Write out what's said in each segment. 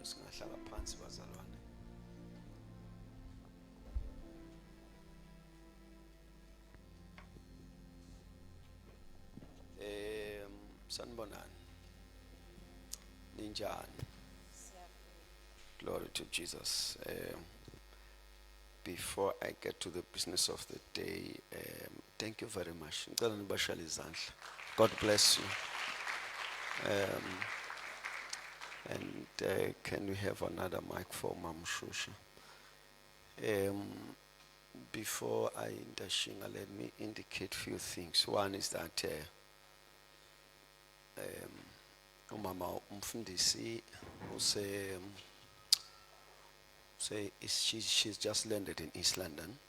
singahlala phansi bazalwane. Sanibonani. Ninjani? Glory to Jesus. Before I get to the business of the day, thank you very much. Ngicela nibashayele izandla. God bless you. And can we have another mic for Mam Shusha? Before I indashinga, let me indicate few things. One is that umama umfundisi she's just landed in East London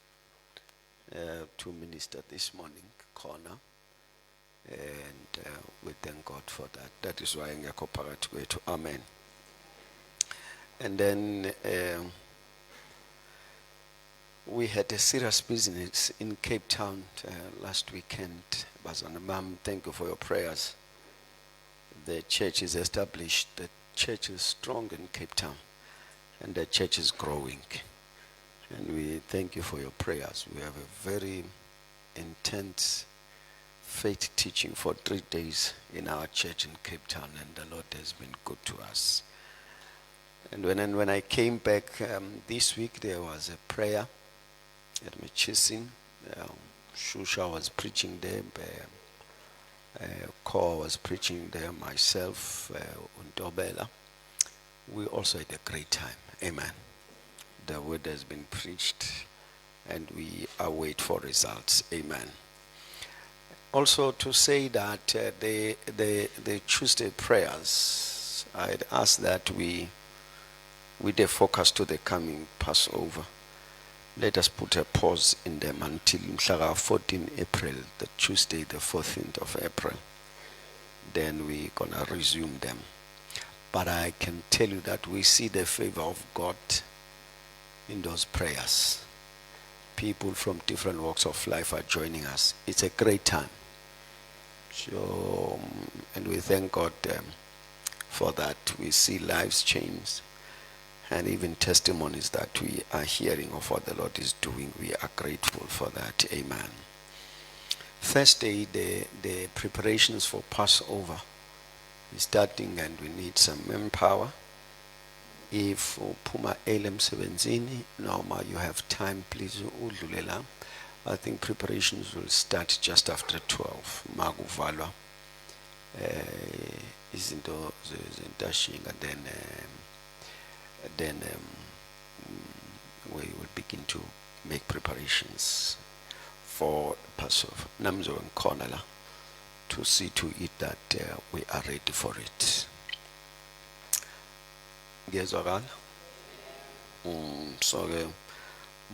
to minister this morning, corner, and we thank God for that. That is why ngekho phakathi kwethu. Amen. And then we had a serious business in Cape Town last weekend. Bazana Mam, thank you for your prayers. The church is established. The church is strong in Cape Town, and the church is growing. And we thank you for your prayers. We have a very intense faith teaching for 3 days in our church in Cape Town, and the Lord has been good to us. And when I came back this week, there was a prayer at Mchissin. Shusha was preaching there. Kor was preaching there. Myself, Untobela. We also had a great time. Amen. The word has been preached, and we await for results. Amen. Also to say that the Tuesday prayers, I had asked that we focus to the coming Passover. Let us put a pause in them until 14 April, the Tuesday, the 14th of April. Then we're gonna resume them. But I can tell you that we see the favor of God in those prayers. People from different walks of life are joining us. It's a great time. So, and we thank God for that. We see lives change, and even testimonies that we are hearing of what the Lord is doing. We are grateful for that. Amen. Thursday, the preparations for Passover is starting, and we need some manpower. If Puma Elem Sevenzini, Norma, you have time, please udlulela. I think preparations will start just after 12. Maguvalwa izinto zentashing, and then we will begin to make preparations for Passover. Namzo and Cornela to see to it that we are ready for it. Ngiyezwakala? So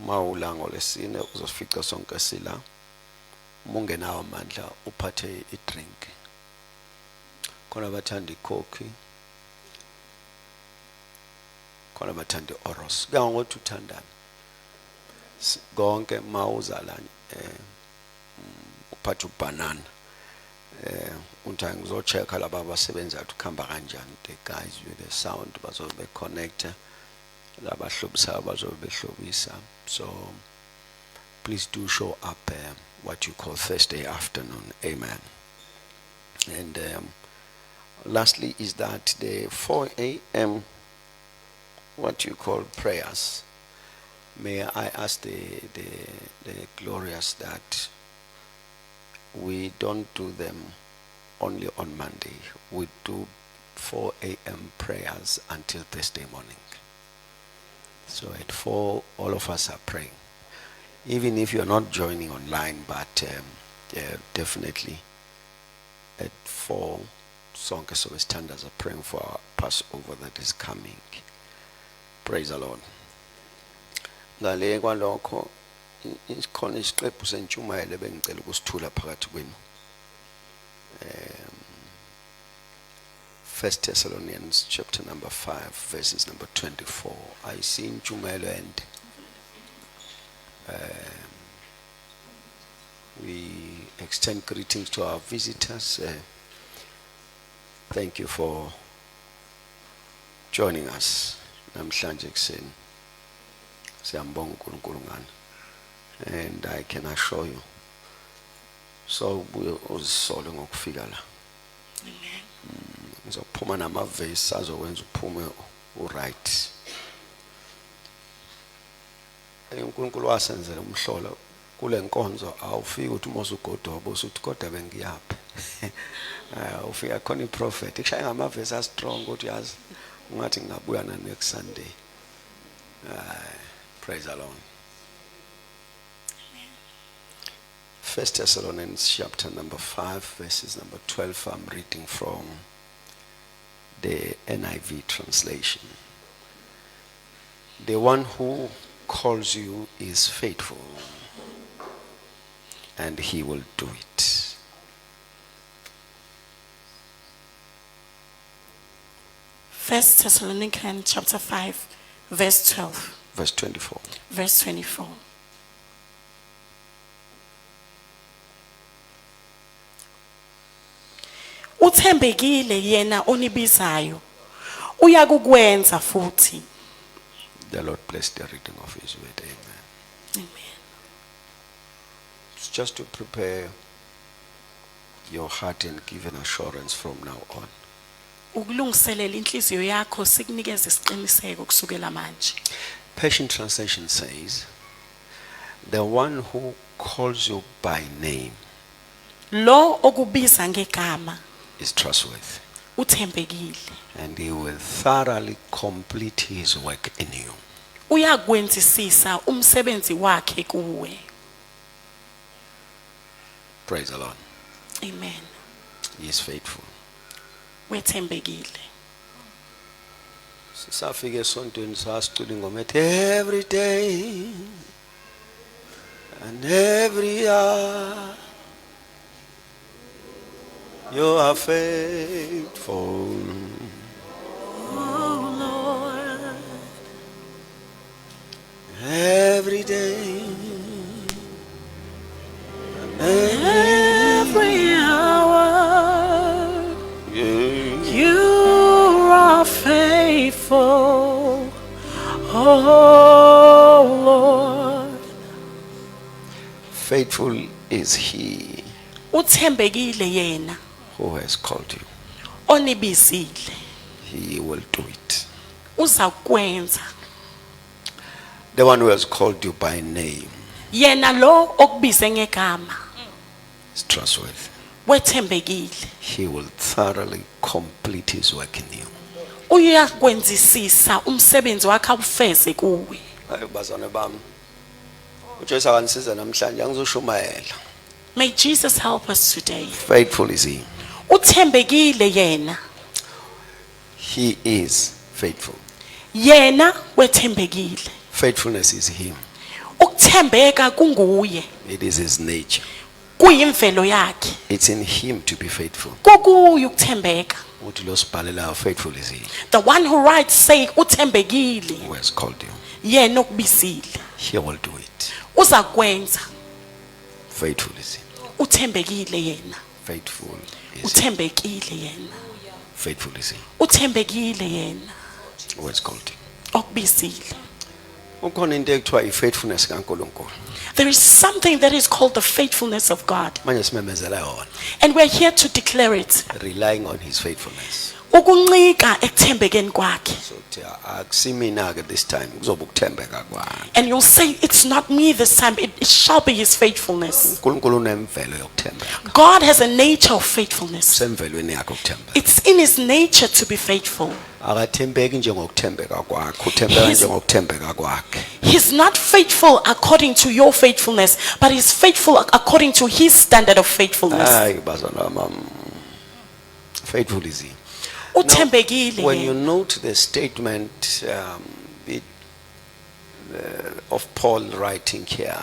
mawulango lesine uzosifica sonke sila. Mungenawo amandla uphathe i-drink. Khona abathanda ikhokhi, khona abathanda i-oros. Kuya ngokuthi uthandani. Konke mawuzalanye uphathe ubanana. Unta ngizochecka laba abasebenza ukuhamba kanjani. The guys with the sound bazobe connector. Laba hlobisa bazobe behlobisa. So please do show up what you call Thursday afternoon. Amen. And lastly is that the 4 a.m. what you call prayers. May I ask the glorious that we don't do them only on Monday. We do 4 a.m. prayers until Thursday morning. So at 4, all of us are praying. Even if you're not joining online, but definitely at 4, Sonke Service standards are praying for our Passover that is coming. Praise the Lord. Ngale kwalokho isikhona isiqephu sentshumayelo bengicela ukusithula phakathi kwenu. 1 Thessalonians chapter number 5 verses number 24. I see intshumayelo, and we extend greetings to our visitors. Thank you for joining us namhlanje kuseni. Siyambonga uNkulunkulu ngani. And I can assure you, so ubuye uzisole ngokufika la. Amen. Ngizophuma namavesi azokwenza uphume uright. uNkulunkulu wasenzela umhlolo kule nkonzo awufiki uthi uma usugodoba usuthi kodwa bengiyaphi. Ufika khona iProphet kushaya ngamavesi a strong ukuthi yazi ungathi ngingabuya na next Sunday. Praise the Lord. 1 Thessalonians chapter number 5 verses number 12. I'm reading from the NIV translation. The one who calls you is faithful, and he will do it. First Thessalonians chapter 5, verse 12. Verse 24. Verse 24. Uthembekile yena onibizayo uyakukwenza futhi. The Lord bless the reading of his word. Amen. Amen. It's just to prepare your heart and give an assurance from now on. Ukulungiselela inhliziyo yakho sikunikeza isiqiniseko kusukela manje. Passion Translation says, the one who calls you by name Lo okubiza ngegama is trustworthy, uthembekile. and he will thoroughly complete his work in you. Uyakwenzisisa umsebenzi wakhe kuwe. Praise the Lord. Amen. He is faithful. Wethembekile. Sisafike esontweni sasicula ingoma ethi every day and every hour you are faithful. Oh Lord. Every day and Every hour yeah. you are faithful. Oh Lord. Faithful is he Uthembekile yena who has called you. onibizile. He will do it. Uzakwenza. The one who has called you by name Yena lo okubize ngegama is trustworthy. wethembekile. He will thoroughly complete his work in you. Uyakwenzisisa umsebenzi wakhe awufeze kuwe. Hayi bazana bami. uJesu akanisiza namhlanje angizoshumayela. May Jesus help us today. Faithful is he. Uthembekile yena. He is faithful. Yena wethembekile. Faithfulness is him. Ukuthembeka kunguye. It is his nature. Kuyimvelo yakhe. It's in him to be faithful. Kukuye ukuthembeka. Uthi lo sibhalela faithful is he The one who writes say uthembekile. who has called you. Yena okubizile. He will do it. Uzakwenza. Faithful is he. Uthembekile yena. Faithful is he. Uthembekile yena. Faithful is he Uthembekile yena. who has called you. Okubizile. Ukhona into ekuthiwa i-faithfulness kaNkulunkulu. There is something that is called the faithfulness of God. Manje simemezela yona. And we're here to declare it. Relying on his faithfulness. Ukuncika ekuthembekeni kwakhe. So akusimina ke this time kuzoba ukuthembeka kwami. And you'll say it's not me this time, it shall be his faithfulness. uNkulunkulu unemvelo yokuthembeka. God has a nature of faithfulness. Semvelweni yakhe ukuthembeka. It's in his nature to be faithful. Akathembeki njengokuthembeka kwakhe, uthembeka njengokuthembeka kwakhe. He's not faithful according to your faithfulness, but he's faithful according to his standard of faithfulness. Hayi bazana bami. Faithful is he. Uthembekile. When you note the statement of Paul writing here,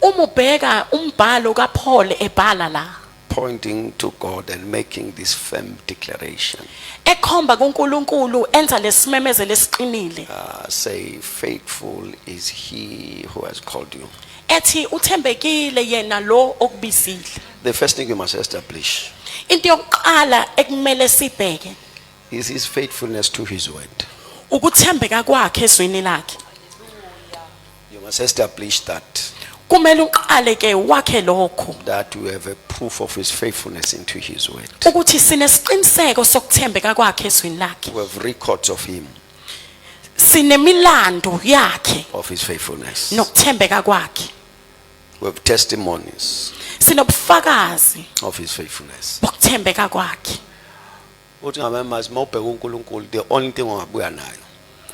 Umubheka umbhalo kaPaul ebhala la. pointing to God and making this firm declaration, Ekhomba kuNkulunkulu enza lesimemezelo esiqinile. say, faithful is he who has called you. Ethi uthembekile yena lo okubizile. The first thing you must establish Into yokuqala ekumele sibheke is his faithfulness to his word. ukuthembeka kwakhe ezwini lakhe. You must establish that. Kumele uqale ke wakhe lokho That we have a proof of his faithfulness into his word. ukuthi sinesiqiniseko sokuthembeka kwakhe ezwini lakhe. We have records of him, Sinemilando yakhe of his faithfulness. nokuthembeka kwakhe. We have testimonies Sinobufakazi of his faithfulness. bokuthembeka kwakhe. Uthi ngamamazi mawubheka uNkulunkulu, the only thing ongabuya nayo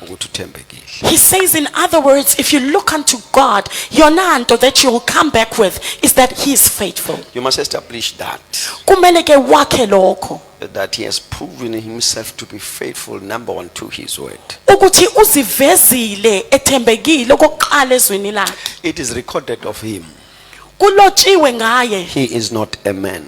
ukuthi uthembekile. He says, in other words, if you look unto God, yonanto that you will come back with is that he is faithful. You must establish that. Kumele ke wakhe lokho That he has proven himself to be faithful, number one, to his word. ukuthi uzivezile ethembekile okokuqala ezwini lakhe. It is recorded of him. Kulotshiwe ngaye He is not a man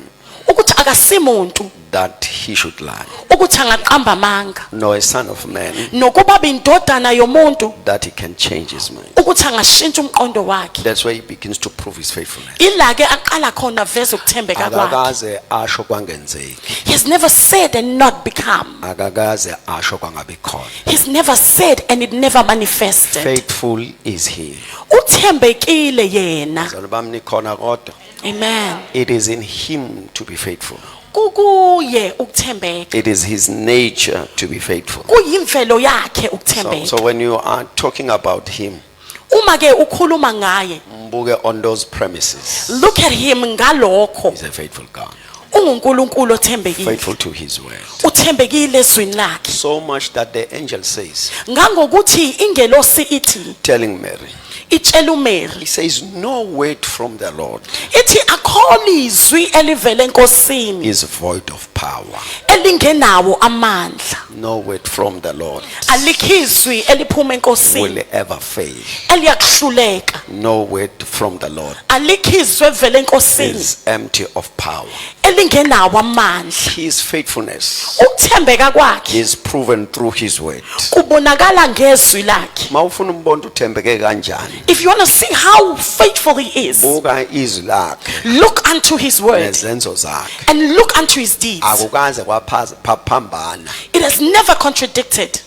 ukuthi akasimuntu that he should lie, ukuthi angaqamba amanga, nor a son of man nokuba indodana yomuntu that he can change his mind. ukuthi angashintsha umqondo wakhe. That's where he begins to prove his faithfulness. Ila ke aqala khona veze ukuthembeka kwakhe. Akakaze asho kwangenzeki. He has never said and not become. Akakaze asho kwangabi khona. He's never said and it never manifested. Faithful is he. Uthembekile yena. Zalwa bami nikhona kodwa. Amen. It is in him to be faithful. Kukuye ukuthembeka. It is his nature to be faithful. Kuyimvelo yakhe So ukuthembeka. when you are talking about him, Uma ke ukhuluma ngaye, mbuke on those premises. look at him ngalokho. He's a faithful God. UnguNkulunkulu othembekile. Faithful to his word. Uthembekile ezwini lakhe. So much that the angel says, Ngangokuthi ingelosi ithi telling Mary, itshela uMary he says, no word from the Lord ithi akhona izwi elivele enkosini is void of power. elingenawo amandla. No word from the Lord Alikho izwi eliphuma enkosini will ever fail. eliyakuhluleka. No word from the Lord Alikho izwi evele enkosini is empty of power. elingenawo amandla. His faithfulness Ukuthembeka kwakhe is proven through his word. kubonakala ngezwi lakhe. Mawufuna umbona uthembeke kanjani, If you want to see how faithful he is, buka izwi lakhe look unto his word nezenzo zakhe. and look unto his deeds. Akukaze kwaphambana. It has never contradicted.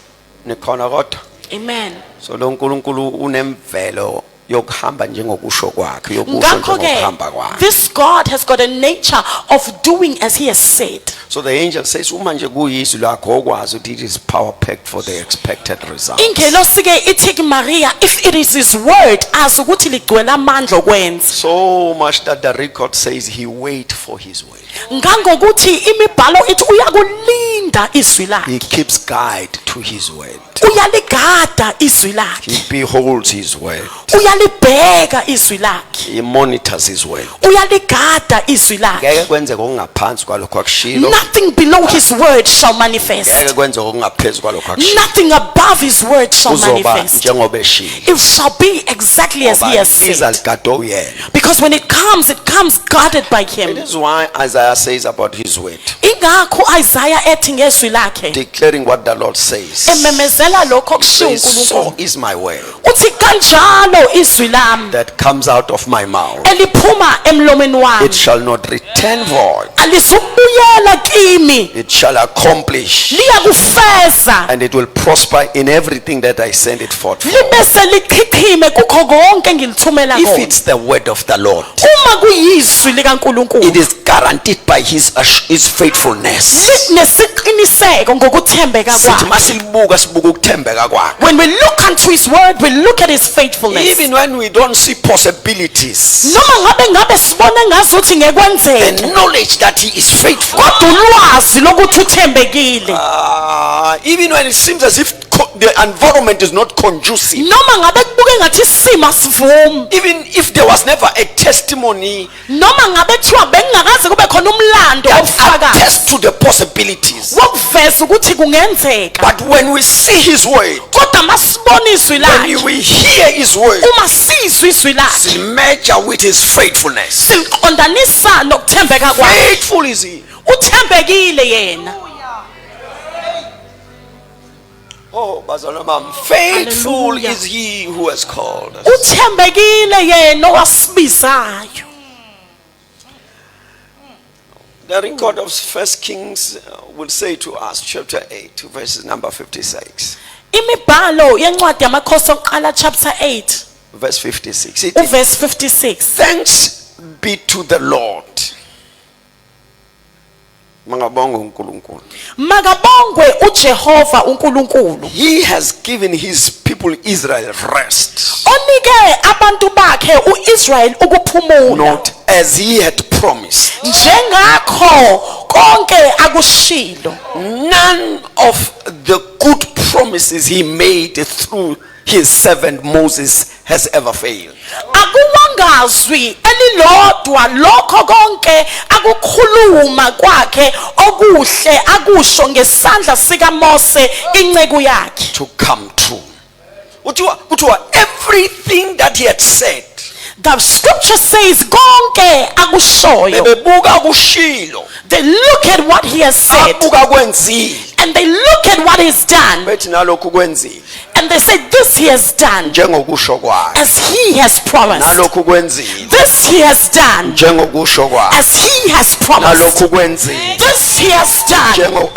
Nikhona kodwa. Amen. So lo nkulunkulu unemvelo yokuhamba njengokusho kwakhe, yokusho Ngakho ke, njengokuhamba kwakhe. this God has got a nature of doing as he has said. So the angel says uma nje kuyizwi lakho okwazi ukuthi it is power packed for the expected result. Ingelosi ke ithi kuMaria, if it is his word, azi ukuthi ligcwele amandla okwenza. So much that the record says he wait for his word. Ngangokuthi imibhalo ithi uyakulinda izwi He lakhe. keeps guide to his word. Uyaligada izwi lakhe. He beholds his word. Uyalibheka izwi lakhe. He monitors his word. Uyaligada izwi lakhe. Ngeke kwenzeke okungaphansi kwalokho akushilo. Nothing below his word shall manifest. Ngeke kwenzeke okungaphezu kwalokho akushilo. Nothing above his word shall Uzoba manifest. njengoba eshilo. It shall be exactly as he has Liza said. ligado uyena. Because when it comes guarded by It him. is why Isaiah says about his word, Ingakho Isaiah ethi ngezwi lakhe declaring what the Lord says. ememezela lokho okushiwo Says, so uNkulunkulu. is my word Uthi kanjalo izwi lami that comes out of my mouth. eliphuma emlomeni It wami shall not return void. alizubuyela kimi, It shall accomplish, liyakufeza and it will prosper in everything that I send it forth for. libese lichichime kukho konke engilithumela If kona. it's the word of the Lord, Uma kuyizwi it likaNkulunkulu is guaranteed by his faithfulness. linesiqiniseko ngokuthembeka Sithi kwakhe. masilibuka sibuka ukuthembeka kwakhe. When we look unto his word, we look at his faithfulness. Even when we don't see possibilities, Noma ngabe sibone ngazuthi the ngekwenzeke, knowledge that he is faithful. kodwa ulwazi lokuthi uthembekile. Even when it seems as if the environment is not conducive, Noma ngabe kubuke ngathi isimo asivumi, even if there was never a testimony noma ngabe kuthiwa bekungakaze kube khona umlando that ofakazi attests to the possibilities, wokuveza ukuthi kungenzeka, but when we see his word, kodwa masibona izwi when lakhe, we hear his word, uma sizwe izwi lakhe, we measure with his faithfulness. siqondanisa nokuthembeka kwakhe. Faithful is he. Uthembekile yena. Oh, bazalwane bami, faithful Hallelujah. is he who has called us. Uthembekile yena owasibizayo. The record of 1 Kings will say to us, chapter 8, verses number 56. Imibhalo yencwadi yamakhosi okuqala chapter 8 verse 56. It is, uverse 56. thanks be to the Lord. Mangabonga uNkulunkulu. Makabongwe uJehova uNkulunkulu. He has given his people Israel rest. Onike abantu bakhe uIsrael ukuphumula. Not as he had promised. Njengakho konke akushilo. None of the good promises he made through his servant Moses has ever failed. Akuwangazwi elilodwa lokho konke akukhuluma kwakhe okuhle akusho ngesandla sika Mose inceku yakhe. To come true. Uthiwa everything that he had said. The scripture says konke akushoyo. Bebuka kushilo. They look at what he has said. Abuka kwenzile. And they look at what he's done. Bethi nalokhu kwenzile. And they say this he has done. Njengokusho kwakhe. As he has promised. Nalokhu kwenzile. This he has done. Njengokusho kwakhe. As he has promised. Nalokhu kwenzile. This he has done.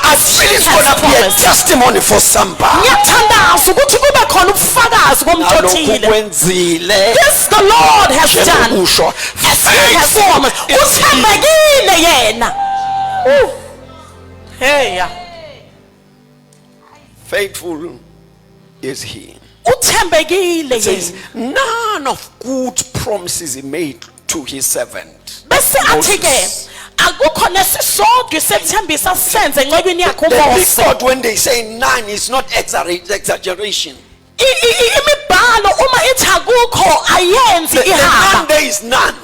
I feel it's going to be a testimony for somebody. Ngiyathandaza ukuthi kube khona ubufakazi bomthothile. Nalokhu kwenzile. This the Lord has done. Njengokusho. As he has promised. Uthembekile yena. Hey. Faithful is he. Uthembekile It says yena. none of good promises he made to his servant. Bese athi ke akukho nesisodwa isethembisa senze encekwini yakhe The big uMose. God, when they say none, is not exaggeration. Imibhalo uma ithi akukho ayenzi The none ihaba. there is none.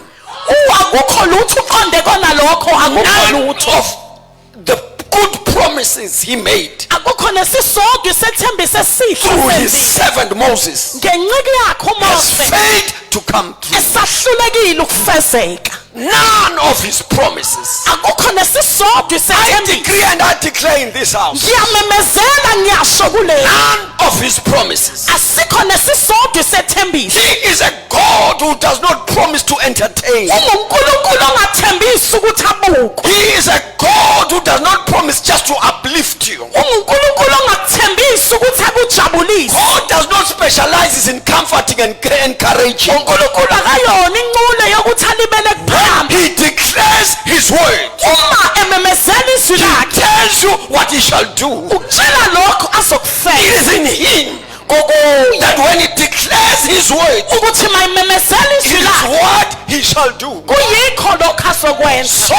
Akukho lutho uqonde kona lokho akukho None lutho. of the good promises he made Akukho nesisodwa isethembisa esihle through his senzile. servant Moses Ngenceke yakhe has uMose failed to come through. esahlulekile ukufezeka. None of his promises. Akukho nesisodwa I isethembisa. decree and I declare in this house. Ngiyamemezela ngiyasho kuleli. None of his promises. Asikho nesisodwa isethembisa. He is a God who does not promise to entertain. UNkulunkulu ongathembisi ukuthi abukho. He is a God who does not promise just to uplift you. UNkulunkulu ongathembisi ukuthi akujabulise. God does not specialize in comforting and encouraging. uNkulunkulu akayona inqule yokuthi alibele kuphamba. He declares his word. Uma ememezela izwi He lakhe tells you what he shall do. ukutshela lokho It azokufeza. is in him Kukuye that when he declares his word, ukuthi mayimemezela it izwi is lakhe what he shall do. kuyikho lokho azokwenza. So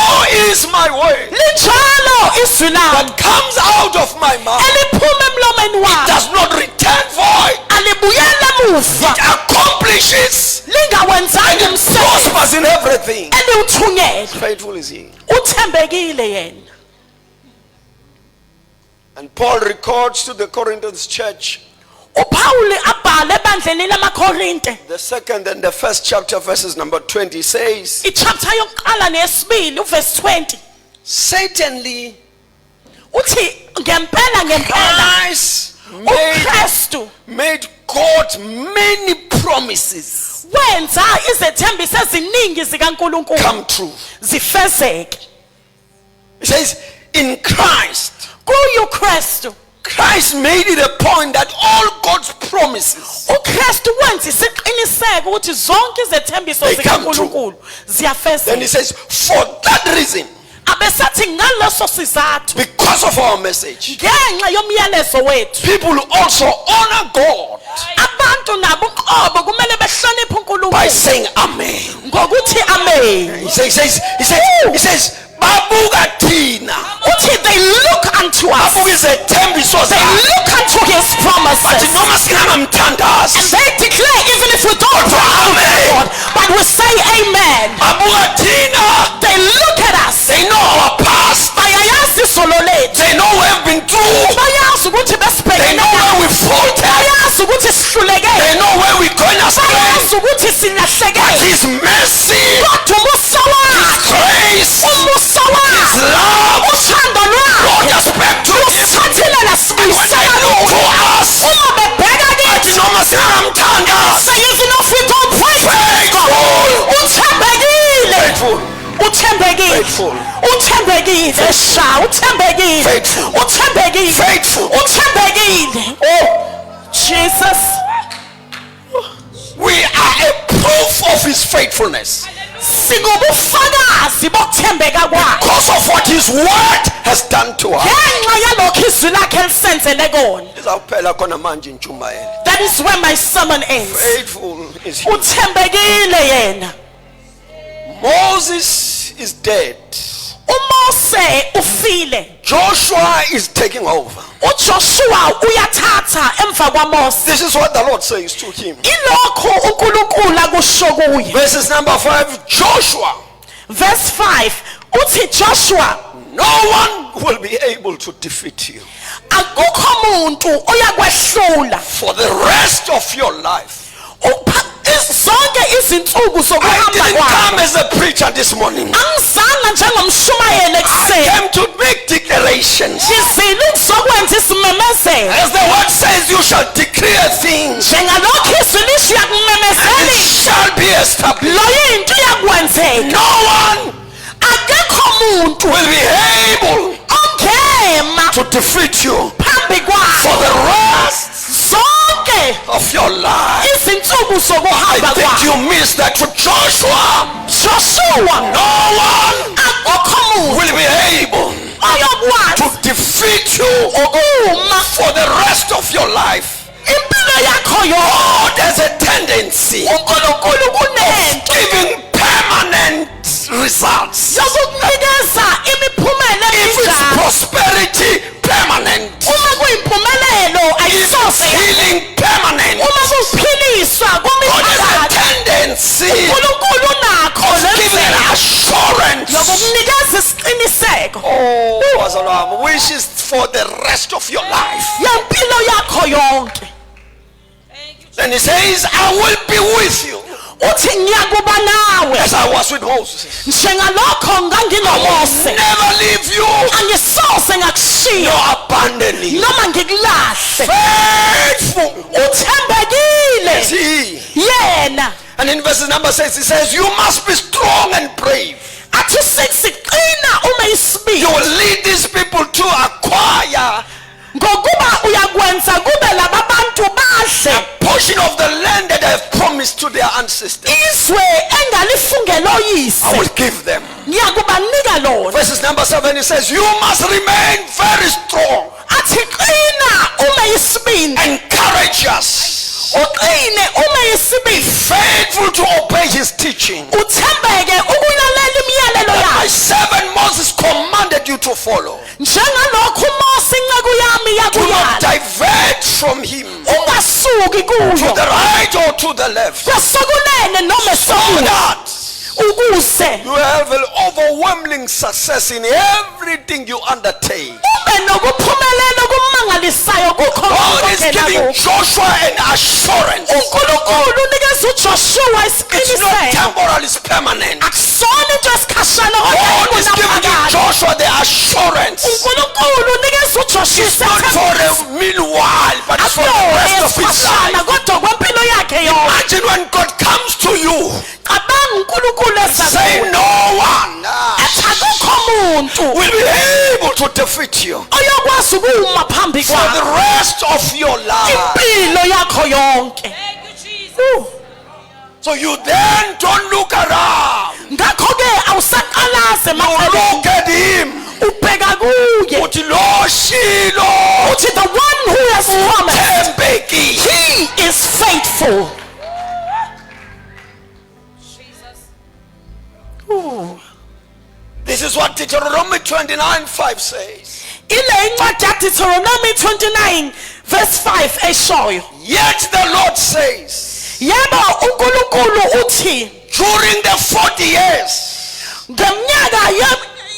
is my word Linjalo izwi lami that comes out of my mouth. eliphuma emlomeni It wami does not return void. alibuyela emuva It accomplishes lingawenzanga and umsebenzi prospers in everything. eliwuthunyelwe. Faithful is he. Uthembekile yena. And Paul records to the Corinthians church, uPaul abhale ebandleni lamaKorinte the second and the first chapter, verses number 20 says, ichapter yokuqala neyesibili uverse 20 certainly uthi ngempela Christ uKristu made God many promises wenza izethembiso eziningi zikaNkulunkulu come true. zifezeke. It says, in Christ, Kuyo Kristu Christ made it a point that all God's promises uKristu wenza isiqiniseko ukuthi zonke izethembiso They come zikaNkulunkulu then he ziyafezeka. says, for that reason, Abesathi ngaleso sizathu because of our message, ngenxa yomyalezo wethu people also honor God abantu nabo uqobo kumele behloniphe by uNkulunkulu saying amen. ngokuthi amen. He says, babuka thina. Uthi they look unto us, Babuka izethembiso they zakhe. look unto his Bathi promises, noma singangamthandazi, and they declare even if we don't Amen. like God, but we say amen. babuka thina. They look at us, They know our past. bayayazi isolo lethu, They know we've been through. bayazi ukuthi They besibhekene know where we nayo, faltered. bayazi ukuthi sihlulekile, They know where we're going astray. bayazi ukuthi But silahlekile, his mercy, kodwa umusa wakhe, grace, umusa his wakhe, love uthando brought lwakhe us back to him. lusithathile When lasibuyisela they look to us, uma bebheka bathi kithi. noma singangamthandazi, Say even if we don't praise God, uthembekile, faithful, uthembekile, Faithful. uthembekile, sha, uthembekile, Faithful. uthembekile, Faithful. uthembekile. Oh, Jesus. We are a proof of his faithfulness Singubufakazi bokuthembeka kwakhe. because of what his word has done to us. Ngenxa yalokho izwi lakhe lisenzele kona. Izawuphela khona manje intshumayelo. That is where my sermon ends. Faithful is he. Uthembekile yena. Moses is dead. uMose ufile. Joshua is taking over. uJoshua uyathatha emva kwaMose. This is what the Lord says to him. Ilokho uNkulunkulu akusho kuye. Verses number 5, Joshua. Verse 5 uthi Joshua, No one will be able to defeat you akukho umuntu oyakwehlula for the rest of your life. zonke izinsuku I zokuhamba didn't kwakho. come as a preacher this morning. Angizanga njengomshumayeli I ekuseni. came to make declarations. Ngizile ukuzokwenza isimemezelo. As the word says, you shall decree a thing, Njengalokho izwi lisho and it uyakumemezela. shall be established. Lo yinto iyakwenzeka. No one Akekho umuntu will be able ongema to defeat you phambi for kwakho. the rest Zonke of your life. izinsuku I zokuhamba think kwakho. you missed that to Joshua. Joshua No one akukho umuntu will be able oyokwazi to defeat you ukuma for the rest of your life. impilo yakho yonke. God has a tendency uNkulunkulu kunento giving permanent results. yokukunikeza imiphumela If it's eminjalo. prosperity, permanent. Uma kuyimpumelelo If it's ayisose. healing, permanent. Uma kuphiliswa God has a kumiphakathi. tendency uNkulunkulu unakho of giving an lendlela assurance. yokukunikeza isiqiniseko Oh, bazalwane, which is for the rest of your life. yempilo yakho yonke. Then he says, I will be with you Uthi ngiyakuba nawe as I was with Moses. njengalokho I will nganginomose. never leave you Angisose ngakushiya nor abandon you. noma ngikulahle. Faithful Uthembekile is he. yena. And in verses number 6, he says, you must be strong and brave. Athi siqina uma You isibili will lead these people to acquire ngokuba uyakwenza kube lababantu bahle portion of the land that I have promised to their ancestors. izwe engalifungela I oyise. will give them. Ngiyakubanika lona. Verses number 7, he says, you must remain very strong Athi qina uma isibindi. and courageous, Uqine uma isibindi. faithful to obey his teaching. Uthembeke ukulalela imiyalelo My yakhe. servant Moses commanded you to follow. Njengalokho uMose inceku yami Do not yakuyala. divert from him Ungasuki to kuyo. the right or to the left. Kwasokunene noma So esokudla. that Ukuze you have an overwhelming success in everything you undertake. ube nokuphumelela okumangalisayo kukho God is konke giving lokho. Joshua an assurance. uNkulunkulu unikeza uJoshua It's not isiqiniseko. temporal, it's permanent. Akusona into esikhashana God is giving kodwa Joshua the assurance. uNkulunkulu unikeza uJoshua Not for a meanwhile, but for the rest of his esikhashana life. kodwa kwempilo yakhe yonke. Imagine when God comes to you, Cabanga uNkulunkulu say esakuwe. no one Athi akukho umuntu will be able to defeat you oyokwazi ukuma phambi for the kwakho rest of your life. impilo yakho yonke. So you then don't look around. Ngakho-ke awusaqalaze You emaceleni. look at him. Ubheka kuye. Uthi lo shilo Uthi the one who has promised, thembeki. he is faithful. Ooh. This is what Deuteronomy 29:5 says. Ile incwadi yaDeuteronomy 29 verse 5 eshoyo. Yet the Lord says, Yebo uNkulunkulu uthi during the 40 years ngeminyaka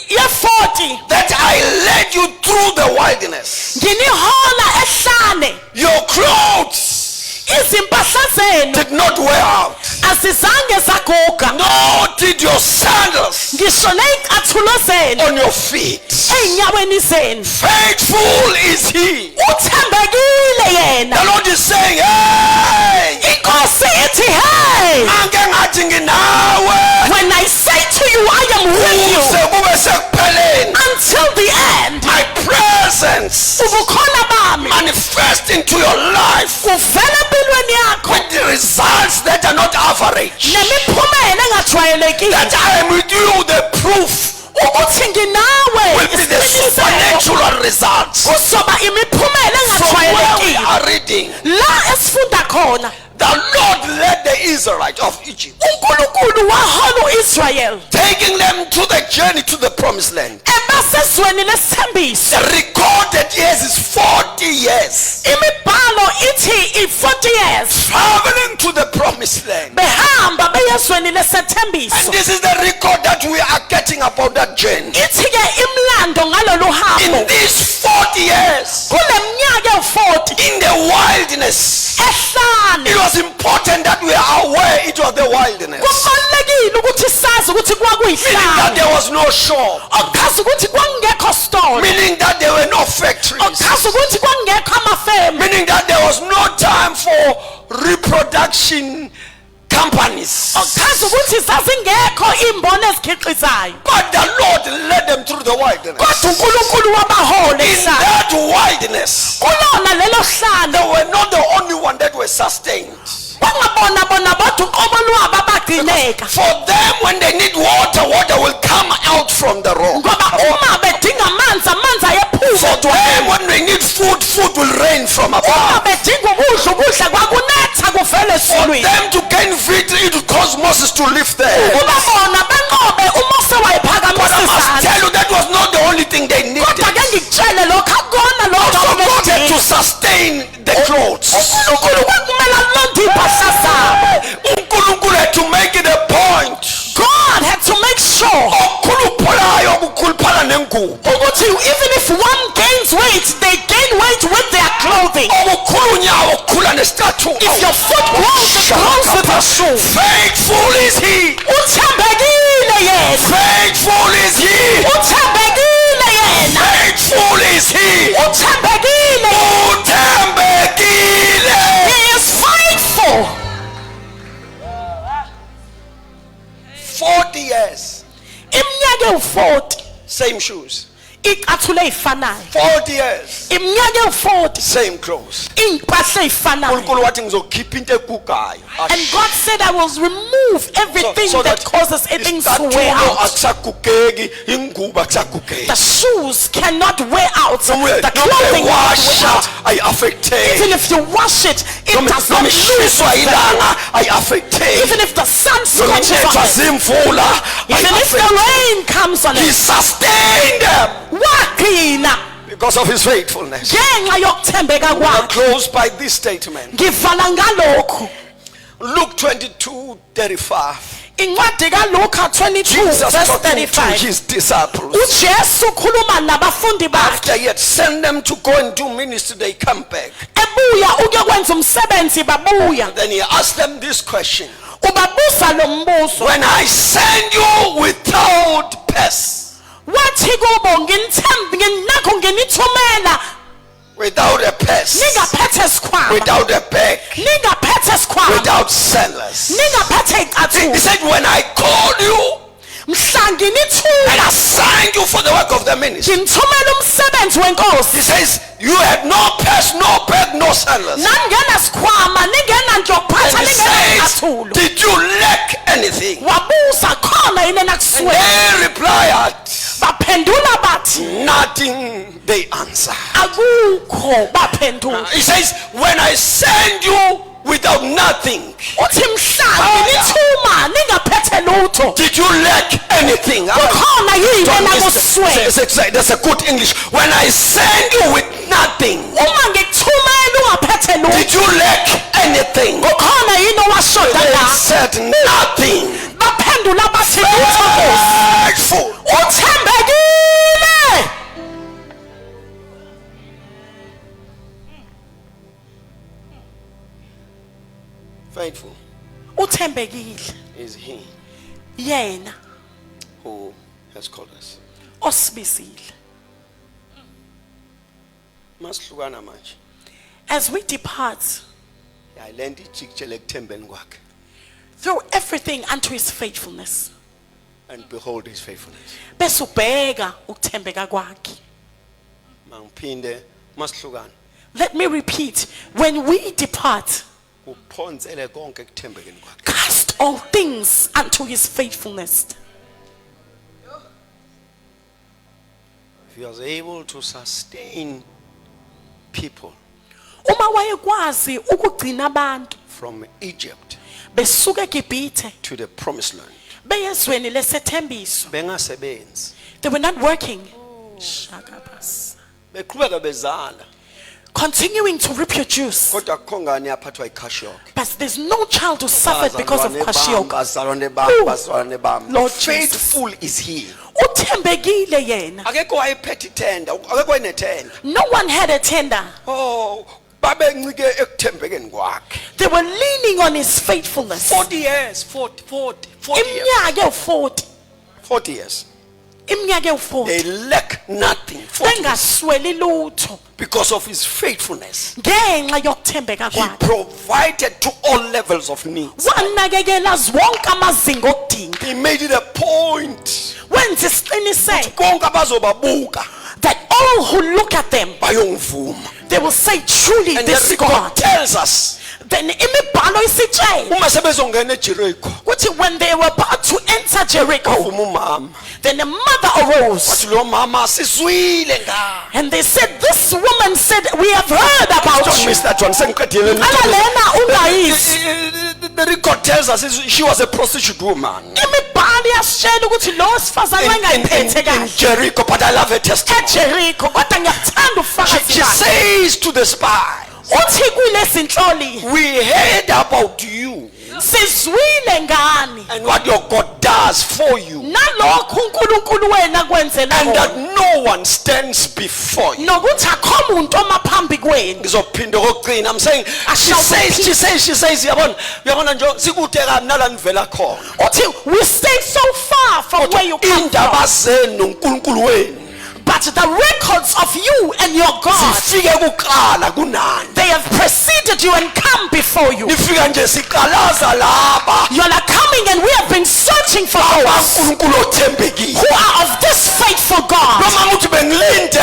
ye-40 that I led you through the wilderness, nginihola ehlane, your clothes izimpahla zenu did not wear out, azizange zaguga, nor did your sandals ngisho ney'ncathulo zenu on your feet. ey'nyaweni zenu. Faithful is he. Uthembekile yena. The Lord is saying, hey, Inkosi ithi hey, ange ngathi nginawe when I say to you I am with you kuze kube sekupheleni. until the end, My presence ubukhona wami manifest into your life uvela empilweni yakho with the results that are not average. nemiphumela engajwayelekile That I am with you, the proof ukuthi nginawe will be the isiqiniseko supernatural results. kuzoba imiphumela From where we engajwayelekile are reading, la esifunda khona the Lord led the Israelites of Egypt, uNkulunkulu wahola uIsrael taking them to the journey to the promised land. ebasezweni lesithembiso The recorded years is 40 years. imibhalo ithi i40 years Traveling to the promised land. behamba beyezweni And lesethembiso this is the record that we are getting about that journey. ithi ke imlando ngalolu hambo In these 40 years, kuleminyaka ewu40 in the wilderness, ehlane it was important that we are aware it was the wilderness. kubalulekile ukuthi sazi ukuthi Meaning that kwakuyihlane there was no shop. okuchaza ukuthi kwakungekho store Meaning that there were no factories. okuchaza ukuthi kwakungekho amafemu Meaning that there was no time for reproduction companies. okuchaza ukuthi zazingekho imboni ezikhiqizayo But the Lord led them through the wilderness. kodwa uNkulunkulu wabahola In ehlane that wilderness, kulona lelo hlane they were not the only one that were sustained. kwangabona bona bodwa uqobo lwabo abagcineka For them, when they need water, water will come out from the rock. ngoba uma bedinga amanzi amanzi For ayephuza them, when they need food, food will rain from uma above. bedinga ukudla ukudla kwakunetha kuvele For ezulwini them to gain victory, it will cause Moses to lift their ukuba head. bona benqobe umose But wayiphakamisa I must izandla tell you, that was not the only thing they needed. kodwa ke ngikutshele lokho akukona lokho Also, God had to ababekudinga. sustain the clothes. uNkulunkulu kwakumele alonde impahla zabo uNkulunkulu had to make it a point. God had to make sure Okukhuluphalayo okukhuluphala nengubo. ukuthi even if one gains weight they gain weight with their clothing. Okukhulunyawo okukhula nestatue. If your foot grows it grows with the shoe. Faithful is he. Uthembekile yena Faithful is he. uthembekile yena Faithful is he. uthembekile Uthembekile. he is faithful 40 years. iminyaka ewu40 Same shoes. icathulo ezifanayo 40 years. iminyaka ewu40 Same clothes. impahla ezifanayo uNkulunkulu wathi ngizokhipha into egugayo. and God said I will remove everything that causes things to wear isicathulo out. akusagugeki, ingubo akusagugeki. The shoes cannot wear out. The Noma clothing cannot wear ewasha out. ayi-affecteki. Even if you wash it, it does not Noma lose ishiswa its value. ilanga ayi-affecteki. Even if the sun Noma scorches inethwa on it, zimvula even if the ayi-affecteki. rain comes on He it, sustained them waqina because of his faithfulness. ngenxa yokuthembeka I kwakhe. close by this statement. Ngivala ngalokhu. Luke 22:35. Incwadi kaLuka 22 Jesus verse talking to 35. his disciples. uJesu ukhuluma nabafundi bakhe After he had sent them to go and do ministry, they come back. ebuya ukuyokwenza umsebenzi babuya. Then he asked them this question. Ubabuza lo mbuzo. When I send you without purse, Wathi kubo nginakho nginithumela without a purse, ningaphethe sikhwama. without a bag, Ningaphethe sikhwama. without sellers. Ningaphethe He icathulo. said, when I called you Mhla and nginithuma assigned you for the work of the ministry, ngimthumela umsebenzi he wenkosi. says, you had no purse, no bag, no sellers. Nangena sikhwama ningena nje And yokuphatha he ningena says, icathulo. did you lack anything? Wabuza khona yini And enakuswela. they replied, Baphendula bathi nothing, they answer. akukho baphendula. He says, when I send you without nothing, Uthi mhla nginithuma ningaphethe lutho. did you lack anything? Kukhona yini enakuswela. That's a good English. When I send you with nothing, Uma ngikuthumela ungaphethe lutho. did you lack anything? Kukhona yini owashoda They la? said nothing. Baphendula bathi lutho Nkosi. Faithful. Uthembekile. Faithful Uthembekile. is he Yena who has called us. osibizile. Masihlukana manje. As we depart Yayilenda ijikijele ekuthembeni kwakhe. through everything unto his faithfulness. And behold his faithfulness. Bese ubheka ukuthembeka kwakhe. Mangiphinde masihlukana. Let me repeat. When we depart, uphonsele konke ekuthembekeni kwakhe. cast all things unto his faithfulness. If he was able to sustain people Uma wayekwazi ukugcina abantu from Egypt besuka eGibhithe to the promised land, beyezweni lesethembiso, bengasebenzi, they were not working. Shakabas. beqhubeka bezala, Continuing to reproduce, kodwa akukho ngane yaphathwa ikhashiyokhe. but there's no child who suffered because of kwashiyoka. Bazalwane bami, Ooh. bazalwane bami. Lord Jesus. Faithful is he. Uthembekile yena. Akekho wayephethe ithenda, akekho wayinethenda. No one had a tender. Oh, babencike ekuthembekeni kwakhe. They were leaning on his faithfulness. 40 years, 40 years. Iminyaka ewu-40. 40 years. Iminyaka ewu-40. They lack nothing 40 years Bengasweli lutho because of his faithfulness. ngenxa yokuthembeka He kwakhe. provided to all levels of needs. Wanakekela wonke amazinga okudinga. He made it a point. Wenza isiqiniseko Konke abazobabuka that all who look at them, bayongivuma. they will say, truly And this the God. record tells us Then imibhalo isitshela uma sebezongena eJericho, ukuthi when they were about to enter Jericho, uvuma umama. then the mother arose Wathi lo mama sizwile ngawe. and they said, this woman said, we have heard about Don't you. miss that one. Sengiqedile. Ala lena ungayizi. The record tells us she was a prostitute woman Imibhalo iyasitshela ukuthi lo sifazane wayengayiphethe in kahle Jericho, but I love her testimony. eJericho, kodwa ngiyakuthanda ufakazi She bakhe. says to the spy, Uthi kulezi nhloli, we heard about you sizwile ngani and what your God does for you, nalokhu uNkulunkulu wena kwenzela and wona, that no one stands before you. nokuthi akho umuntu omaphambi kwenu. Ngizophinda kokugcina. I'm saying she says yabona nje sikude kabi nala nivela khona. Uthi we stay so far from where you come Indaba from, zenu noNkulunkulu wenu but the records of you and your God, zifike kuqala kunani. they have preceded you and come before you. Nifika nje siqalaza laba You are coming and we have been searching for those abankulunkulu othembekile. who are of this faithful God. Noma uthi bengilinde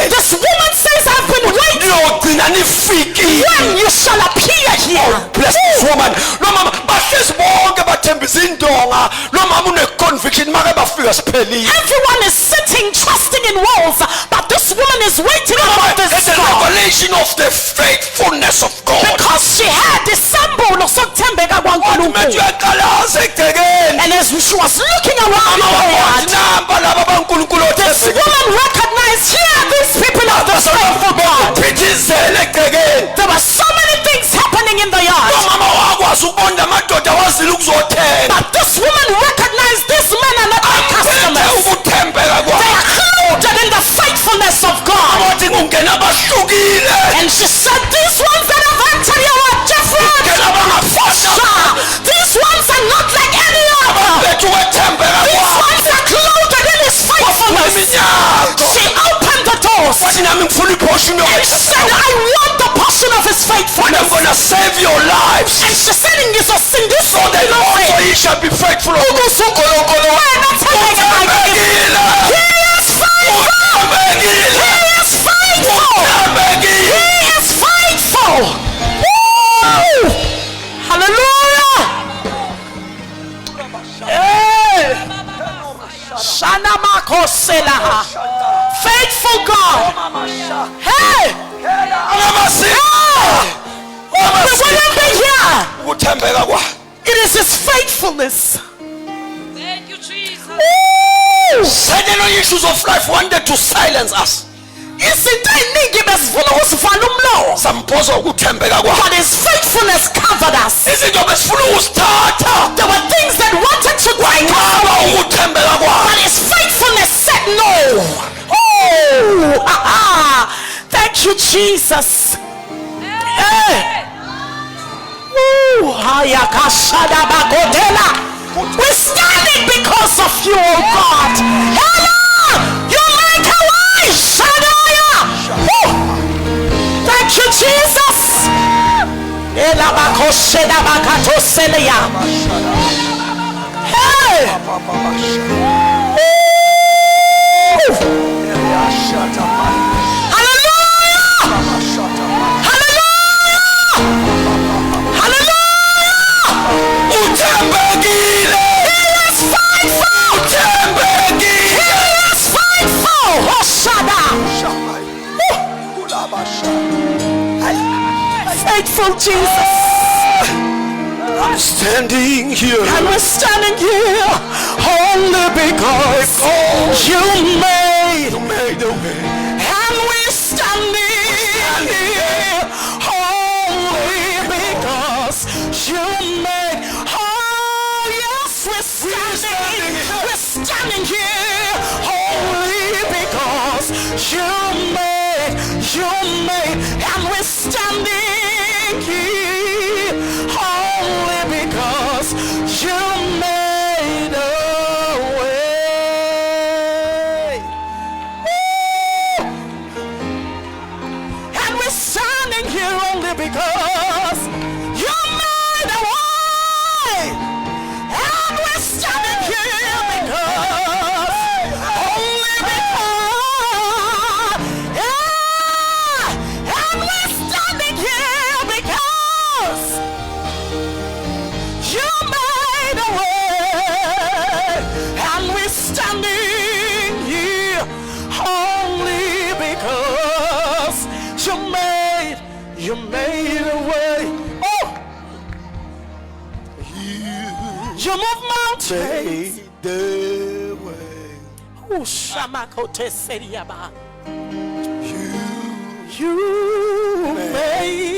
This woman says, I've been waiting niyogcina nifikile. when you shall appear here. Bless this woman. Lo mama bahlezi bonke bathembisa indonga. Lo mama une conviction make bafika siphelile. Everyone is sitting trusting in walls, but this woman is waiting for this It's a God revelation of the faithfulness of God. because she had isambulo sokuthembeka Uthi kwaNkulunkulu. uyaqalaza egcekeni. And as she was looking around Mama her wathi yard, namba laba abankulunkulu this othembekile. woman recognized, here are these people of this faithful God. Phithizela egcekeni. There were so many things happening in the yard, Mama wakwazi ukubona amadoda wazile ukuzothenga. but this woman recognized these men are not my Phethe customers. ukuthembeka They kwakhe. are rooted in the faithfulness of God. Wathi kungena abahlukile. And she said, these ones that have entered here are different. Kungena abangafana. These ones are not like any other. Bethu kwethembeka These kwakhe. ones are clothed in his faithfulness. Iminyango. She opened the doors Wathi nami ngifuna iportion and said, I want the portion of his And I'm faithfulness. gonna save your lives. And she said, ngizosindisa So that also ye shall be faithful. ukuze uNkulunkulu wena athembeke ngakithi. Uthembekile. He is faithful. Uthembekile. He is faithful. Uthembekile. He is faithful. Woo! Hallelujah. Hey. Shana makosela. Faithful God. Hey. We wouldn't be here. Uthembeka kwakhe. It is his faithfulness. Thank you, Jesus. Woo! Certain issues of life wanted to silence us. Izinto eziningi bezifuna ukusivala umlomo. Samphosa ukuthembeka kwakhe. But his faithfulness covered us. Izinto besifuna ukusithatha. There were things that wanted to break us. Kwaba ukuthembeka But kwakhe. his faithfulness said no. Oh, thank you, Jesus. Hey. Woo, hayakashada bagodela. We're standing because of you, oh God. Ella, you make a way, Shadaya. Woo. Thank you, Jesus. Ela bakosheda bakatoseleya. Hey. Woo. Hallelujah. faithful, Jesus. I'm standing here. And we're standing here only because you made You made a way. And we're standing here only because you made. Oh yes, we're standing here only because you made, and we're standing here only because you made a way. And we're standing here only because you made a way. And we're standing here because, only because, yeah. And we're standing here because you made a way. And we're standing here only because you made a way. Oh, you move mountains. Made the way. Oh, Shamakote Seriaba. You You made